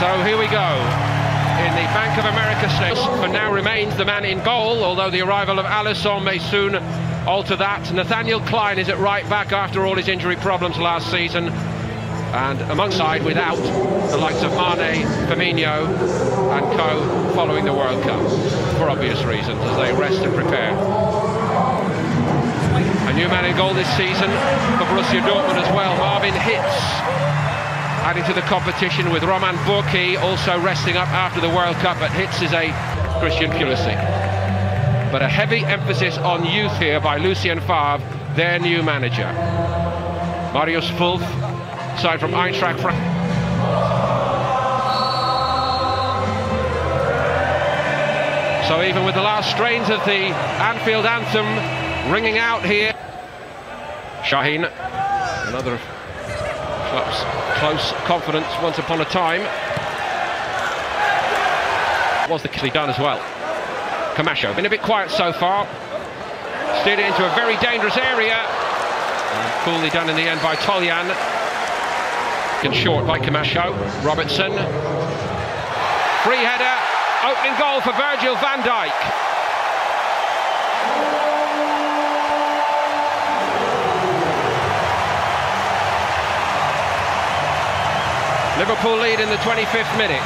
So here we go. In the Bank of America Stadium, for now remains the man in goal, although the arrival of Alisson may soon alter that. Nathaniel Klein is at right back after all his injury problems last season, and alongside without the likes of Mane, Firmino and co following the World Cup, for obvious reasons, as they rest and prepare. A new man in goal this season for Borussia Dortmund as well, Marvin Hitz, adding to the competition with Roman Burki also resting up after the World Cup, but Hitz is a Christian Pulisic. But a heavy emphasis on youth here by Lucien Favre, their new manager. Marius Fulf, side from Eintracht Frankfurt. So even with the last strains of the Anfield anthem ringing out here, Shaheen, another club's close confidence once upon a time, was the key done as well. Camacho, been a bit quiet so far, steered it into a very dangerous area, and coolly done in the end by Toljan. And short by Camacho. Robertson, free header, opening goal for Virgil van Dijk. Liverpool lead in the 25th minute.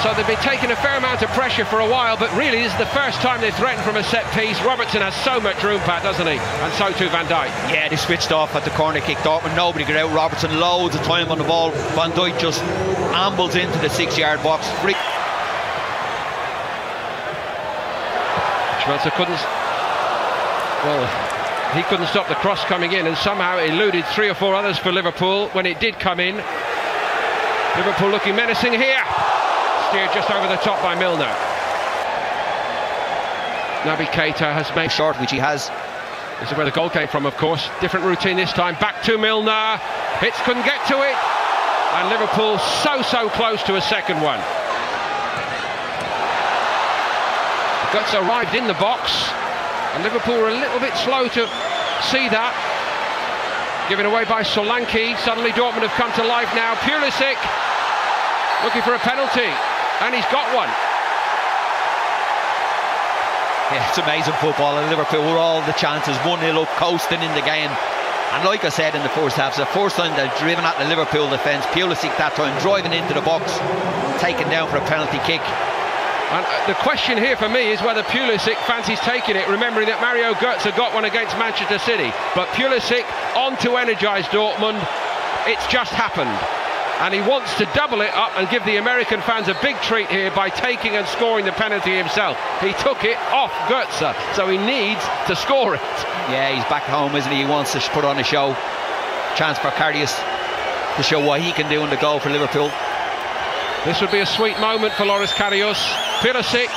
So they've been taking a fair amount of pressure for a while, but really this is the first time they've threatened from a set piece. Robertson has so much room, Pat, doesn't he? And so too Van Dijk. Yeah, they switched off at the corner kick. Dortmund, nobody got out. Robertson loads of time on the ball. Van Dijk just ambles into the 6-yard box. Schmelzer couldn't... Well, he couldn't stop the cross coming in, and somehow eluded 3 or 4 others for Liverpool when it did come in. Liverpool looking menacing here. Steered just over the top by Milner. Naby Keita has made short, which he has. This is where the goal came from, of course. Different routine this time. Back to Milner. Hitz couldn't get to it. And Liverpool so close to a second one. Guts arrived in the box. And Liverpool were a little bit slow to see that. Given away by Solanke. Suddenly Dortmund have come to life now. Pulisic looking for a penalty. And he's got one. Yeah, it's amazing football. And Liverpool were all the chances. 1-0 up, coasting in the game. And like I said in the first half, it's the first time they've driven at the Liverpool defence. Pulisic that time driving into the box, taken down for a penalty kick. And the question here for me is whether Pulisic fancies taking it, remembering that Mario Götze got one against Manchester City. But Pulisic on to energise Dortmund. It's just happened. And he wants to double it up and give the American fans a big treat here by taking and scoring the penalty himself. He took it off Götze, so he needs to score it. Yeah, he's back home, isn't he? He wants to put on a show. Chance for Karius to show what he can do in the goal for Liverpool. This would be a sweet moment for Loris Karius. Pulisic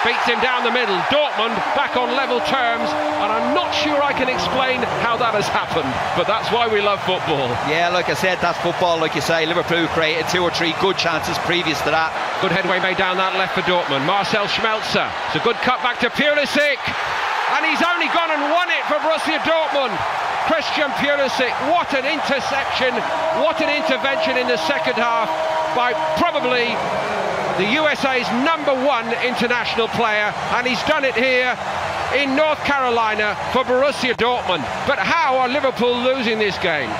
beats him down the middle. Dortmund back on level terms, and I'm not sure I can explain how that has happened, but that's why we love football. Yeah, like I said, that's football, like you say. Liverpool created 2 or 3 good chances previous to that. Good headway made down that left for Dortmund. Marcel Schmelzer. It's a good cut back to Pulisic, and he's only gone and won it for Borussia Dortmund. Christian Pulisic, what an interception, what an intervention in the second half by probably the USA's #1 international player, and he's done it here in North Carolina for Borussia Dortmund. But how are Liverpool losing this game?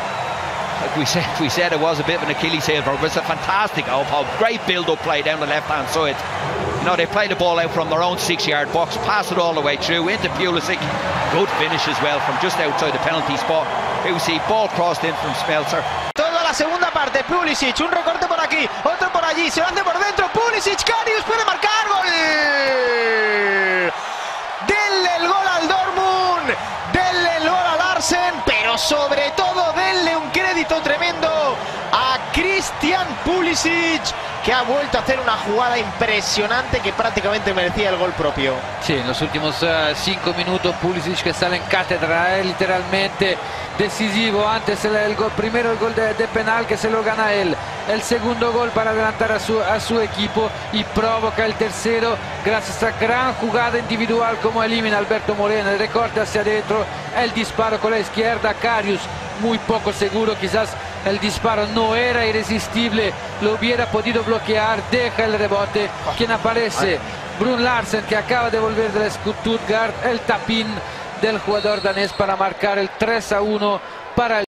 Like we said it was a bit of an Achilles heel for him. It's a fantastic great build-up play down the left-hand side. You know, they play the ball out from their own 6-yard box, pass it all the way through into Pulisic. Good finish as well from just outside the penalty spot. Here we see ball crossed in from Schmelzer. Toda la segunda parte, Pulisic, un recorte por aquí, otro por allí, se hace por dentro, Pulisic, Karius puede marcar, gol. Denle el gol al Dortmund, denle el gol al Larsen, pero sobre todo denle un crédito tremendo a Christian Pulisic, que ha vuelto a hacer una jugada impresionante que prácticamente merecía el gol propio. Sí, en los últimos 5 minutos Pulisic que sale en cátedra, literalmente decisivo. Antes primero el gol de penal que se lo gana él. el segundo gol para adelantar a su equipo y provoca el tercero gracias a gran jugada individual como elimina Alberto Moreno, el recorte hacia adentro, el disparo con la izquierda, Karius muy poco seguro, quizás el disparo no era irresistible, lo hubiera podido bloquear, deja el rebote, quien aparece, Brun Larsen, que acaba de volver del Stuttgart, el tapín del jugador danés para marcar el 3-1 para el